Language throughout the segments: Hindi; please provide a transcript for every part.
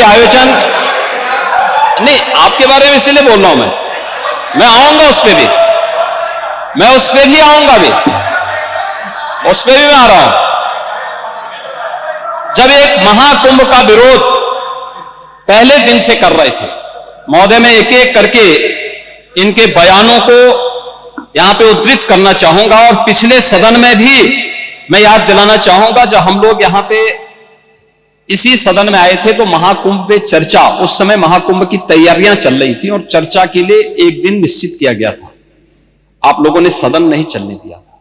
आयोजन नहीं, आपके बारे में इसलिए बोल रहा हूं मैं आऊंगा उस पर भी, मैं उस पर भी आऊंगा भी, उस पर भी मैं आ रहा हूं। जब एक महाकुंभ का विरोध पहले दिन से कर रहे थे महोदय, मैं एक एक करके इनके बयानों को यहां पे उद्धृत करना चाहूंगा और पिछले सदन में भी मैं याद दिलाना चाहूंगा, जब हम लोग यहां पे इसी सदन में आए थे तो महाकुंभ पे चर्चा, उस समय महाकुंभ की तैयारियां चल रही थी और चर्चा के लिए एक दिन निश्चित किया गया था। आप लोगों ने सदन नहीं चलने दिया था,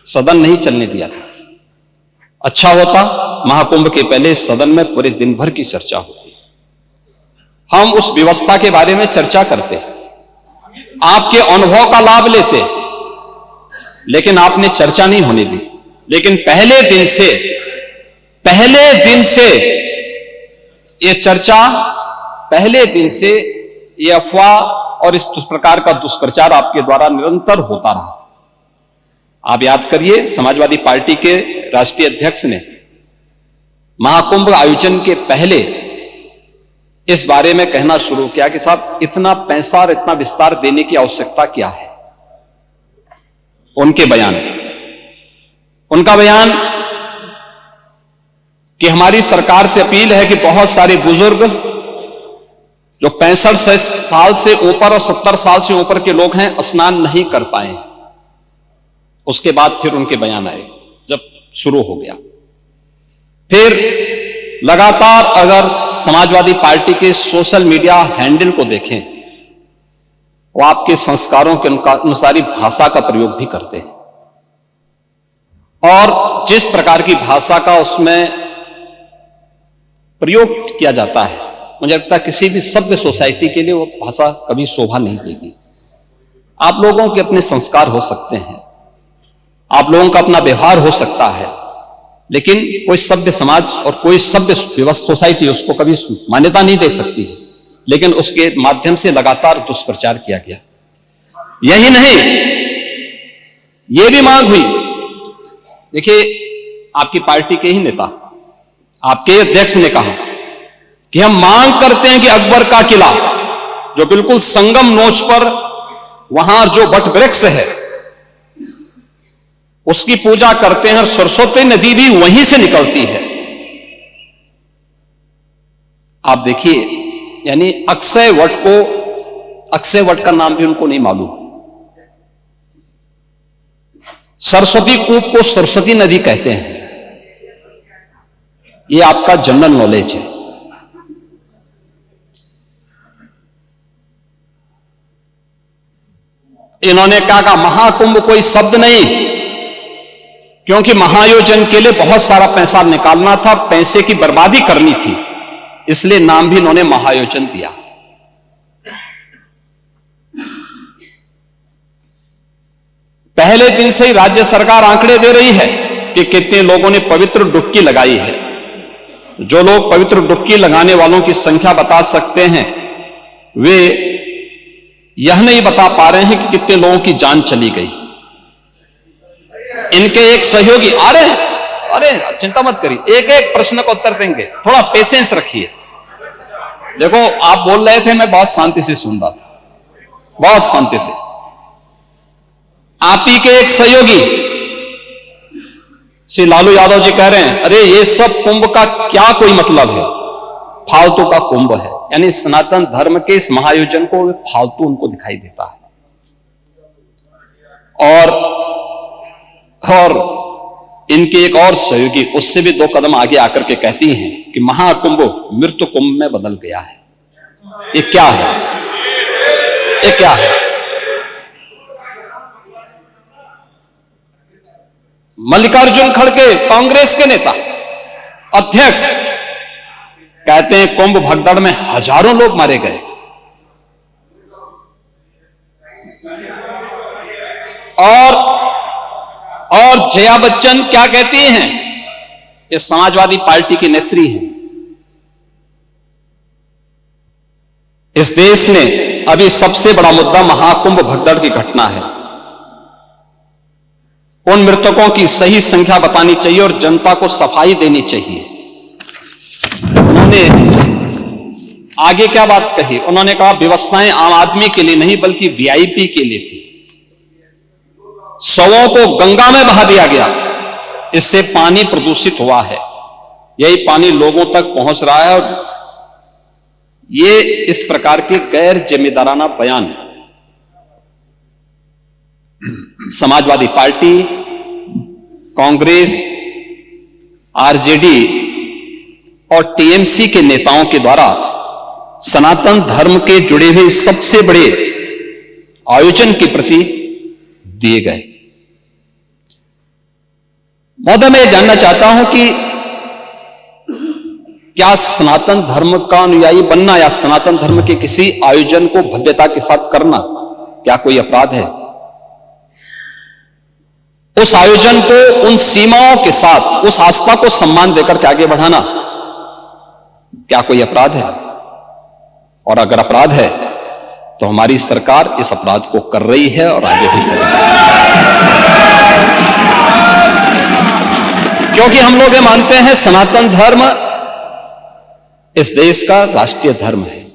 सदन नहीं चलने दिया था। अच्छा होता महाकुंभ के पहले सदन में पूरे दिन भर की चर्चा होती, हम उस व्यवस्था के बारे में चर्चा करते, आपके अनुभव का लाभ लेते, लेकिन आपने चर्चा नहीं होने दी। लेकिन पहले दिन से ये चर्चा, पहले दिन से ये अफवाह और इस प्रकार का दुष्प्रचार आपके द्वारा निरंतर होता रहा। आप याद करिए, समाजवादी पार्टी के राष्ट्रीय अध्यक्ष ने महाकुंभ आयोजन के पहले इस बारे में कहना शुरू किया कि साहब इतना पैसा और इतना विस्तार देने की आवश्यकता क्या है। उनका बयान कि हमारी सरकार से अपील है कि बहुत सारे बुजुर्ग जो 65 साल से ऊपर और 70 साल से ऊपर के लोग हैं स्नान नहीं कर पाए। उसके बाद फिर उनके बयान आए, जब शुरू हो गया, फिर लगातार अगर समाजवादी पार्टी के सोशल मीडिया हैंडल को देखें, वो आपके संस्कारों के अनुसारी भाषा का प्रयोग भी करते हैं और जिस प्रकार की भाषा का उसमें प्रयोग किया जाता है, मुझे लगता है किसी भी सभ्य सोसाइटी के लिए वो भाषा कभी शोभा नहीं देगी। आप लोगों के अपने संस्कार हो सकते हैं, आप लोगों का अपना व्यवहार हो सकता है, लेकिन कोई सभ्य समाज और कोई सभ्य व्यवस्था सोसाइटी उसको कभी मान्यता नहीं दे सकती है। लेकिन उसके माध्यम से लगातार दुष्प्रचार किया गया। यही नहीं, यह भी मांग हुई, देखिए आपकी पार्टी के ही नेता, आपके अध्यक्ष ने कहा कि हम मांग करते हैं कि अकबर का किला जो बिल्कुल संगम नोच पर वहां जो वट वृक्ष है उसकी पूजा करते हैं और सरस्वती नदी भी वहीं से निकलती है। आप देखिए, यानी अक्षय वट का नाम भी उनको नहीं मालूम। सरस्वती कूप को सरस्वती नदी कहते हैं, ये आपका जनरल नॉलेज है। इन्होंने कहा महाकुंभ कोई शब्द नहीं, क्योंकि महायोजन के लिए बहुत सारा पैसा निकालना था, पैसे की बर्बादी करनी थी, इसलिए नाम भी इन्होंने महायोजन दिया। पहले दिन से ही राज्य सरकार आंकड़े दे रही है कि कितने लोगों ने पवित्र डुबकी लगाई है। जो लोग पवित्र डुबकी लगाने वालों की संख्या बता सकते हैं, वे यह नहीं बता पा रहे हैं कि कितने लोगों की जान चली गई। इनके एक सहयोगी आ रहे हैं, अरे चिंता मत करिए, एक एक प्रश्न का उत्तर देंगे, थोड़ा पेशेंस रखिए। देखो आप बोल रहे थे, मैं बहुत शांति से सुन रहा था, बहुत शांति से। आप ही के एक सहयोगी श्री लालू यादव जी कह रहे हैं, अरे ये सब कुंभ का क्या कोई मतलब है, फालतू का कुंभ है। यानी सनातन धर्म के इस महायोजन को फालतू उनको दिखाई देता है। और इनके एक और सहयोगी उससे भी 2 कदम आगे आकर के कहती हैं कि महाकुंभ मृत्यु कुंभ में बदल गया है। ये क्या है, ये क्या है? मल्लिकार्जुन खड़गे कांग्रेस के नेता अध्यक्ष कहते हैं कुंभ भगदड़ में हजारों लोग मारे गए। और जया बच्चन क्या कहती हैं, ये समाजवादी पार्टी की नेत्री हैं। इस देश में अभी सबसे बड़ा मुद्दा महाकुंभ भगदड़ की घटना है। उन मृतकों की सही संख्या बतानी चाहिए और जनता को सफाई देनी चाहिए। उन्होंने आगे क्या बात कही, उन्होंने कहा व्यवस्थाएं आम आदमी के लिए नहीं बल्कि वीआईपी के लिए थी। शवों को गंगा में बहा दिया गया, इससे पानी प्रदूषित हुआ है, यही पानी लोगों तक पहुंच रहा है। और ये इस प्रकार के गैर जिम्मेदाराना बयान समाजवादी पार्टी, कांग्रेस, आरजेडी और टीएमसी के नेताओं के द्वारा सनातन धर्म के जुड़े हुए सबसे बड़े आयोजन के प्रति दिए गए। महोदय, मैं जानना चाहता हूं कि क्या सनातन धर्म का अनुयायी बनना या सनातन धर्म के किसी आयोजन को भव्यता के साथ करना क्या कोई अपराध है? उस आयोजन को उन सीमाओं के साथ, उस आस्था को सम्मान देकर के आगे बढ़ाना क्या कोई अपराध है? और अगर अपराध है तो हमारी सरकार इस अपराध को कर रही है और आगे भी करेगी, क्योंकि हम लोग ये मानते हैं सनातन धर्म इस देश का राष्ट्रीय धर्म है।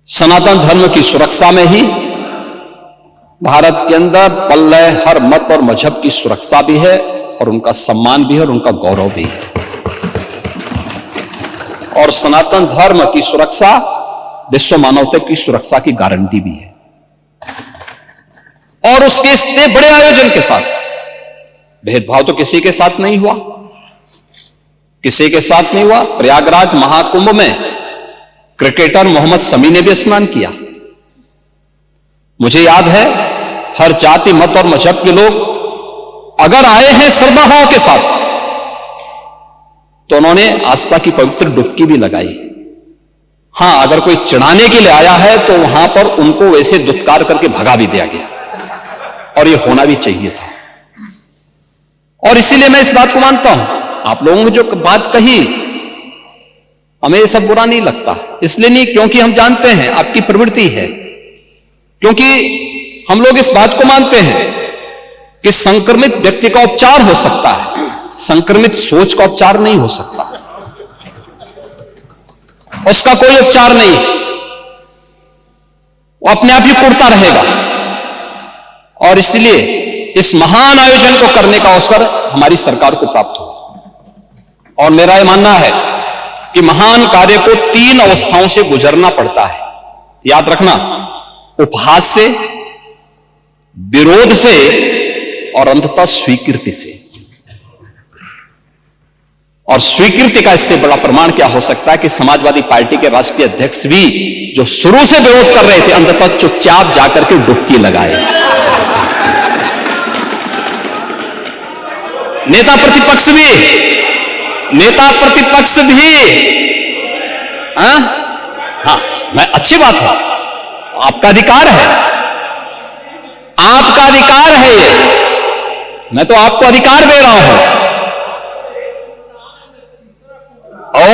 सनातन धर्म की सुरक्षा में ही भारत के अंदर पल रहे हर मत और मजहब की सुरक्षा भी है और उनका सम्मान भी है और उनका गौरव भी है। और सनातन धर्म की सुरक्षा विश्व मानवता की सुरक्षा की गारंटी भी है। और उसके इतने बड़े आयोजन के साथ भेदभाव तो किसी के साथ नहीं हुआ, किसी के साथ नहीं हुआ। प्रयागराज महाकुंभ में क्रिकेटर मोहम्मद शमी ने भी स्नान किया। मुझे याद है हर जाति मत और मजहब के लोग अगर आए हैं श्रद्धाभाव के साथ तो उन्होंने आस्था की पवित्र डुबकी भी लगाई। हां, अगर कोई चढ़ाने के लिए आया है तो वहां पर उनको वैसे दुत्कार करके भगा भी दिया गया, और यह होना भी चाहिए था। और इसीलिए मैं इस बात को मानता हूं, आप लोगों ने जो बात कही हमें यह सब बुरा नहीं लगता, इसलिए नहीं क्योंकि हम जानते हैं आपकी प्रवृत्ति है, क्योंकि हम लोग इस बात को मानते हैं कि संक्रमित व्यक्ति का उपचार हो सकता है, संक्रमित सोच का उपचार नहीं हो सकता, उसका कोई उपचार नहीं, वो अपने आप ही कुड़ता रहेगा। और इसलिए इस महान आयोजन को करने का अवसर हमारी सरकार को प्राप्त हुआ। और मेरा यह मानना है कि महान कार्य को 3 अवस्थाओं से गुजरना पड़ता है, याद रखना, उपहास से, विरोध से और अंततः स्वीकृति से। और स्वीकृति का इससे बड़ा प्रमाण क्या हो सकता है कि समाजवादी पार्टी के राष्ट्रीय अध्यक्ष भी जो शुरू से विरोध कर रहे थे अंततः चुपचाप जाकर के डुबकी लगाए। नेता प्रतिपक्ष भी हाँ, मैं अच्छी बात है, आपका अधिकार है, आपका अधिकार है ये, मैं तो आपको अधिकार दे रहा हूं।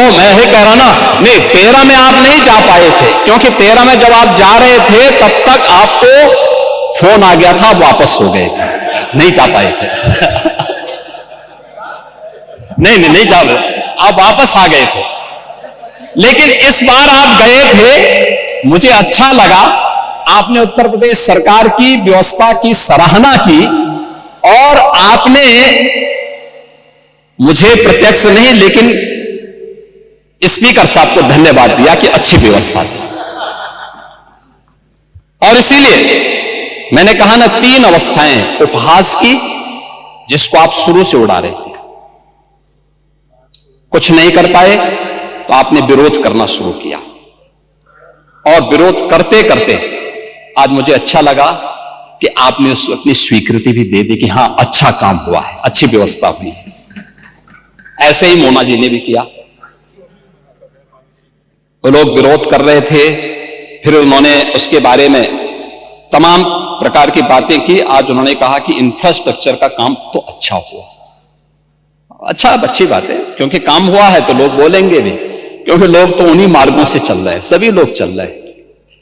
मैं ही कह रहा ना, नहीं 13 में आप नहीं जा पाए थे, क्योंकि 13 में जब आप जा रहे थे तब तक आपको फोन आ गया था, आप वापस हो गए थे, नहीं जा पाए थे। नहीं जा रहे, आप वापस आ गए थे। लेकिन इस बार आप गए थे, मुझे अच्छा लगा, आपने उत्तर प्रदेश सरकार की व्यवस्था की सराहना की और आपने मुझे प्रत्यक्ष नहीं लेकिन स्पीकर साहब को धन्यवाद दिया कि अच्छी व्यवस्था थी। और इसीलिए मैंने कहा ना, 3 अवस्थाएं उपहास की, जिसको आप शुरू से उड़ा रहे थे, कुछ नहीं कर पाए तो आपने विरोध करना शुरू किया, और विरोध करते करते आज मुझे अच्छा लगा कि आपने अपनी स्वीकृति भी दे दी कि हां अच्छा काम हुआ है, अच्छी व्यवस्था हुई है। ऐसे ही मोना जी ने भी किया, वो लोग विरोध कर रहे थे, फिर उन्होंने उसके बारे में तमाम प्रकार की बातें की। आज उन्होंने कहा कि इंफ्रास्ट्रक्चर का काम तो अच्छा हुआ। अच्छा, अच्छी बात है, क्योंकि काम हुआ है तो लोग बोलेंगे भी, क्योंकि लोग तो उन्हीं मार्गों से चल रहे हैं, सभी लोग चल रहे हैं।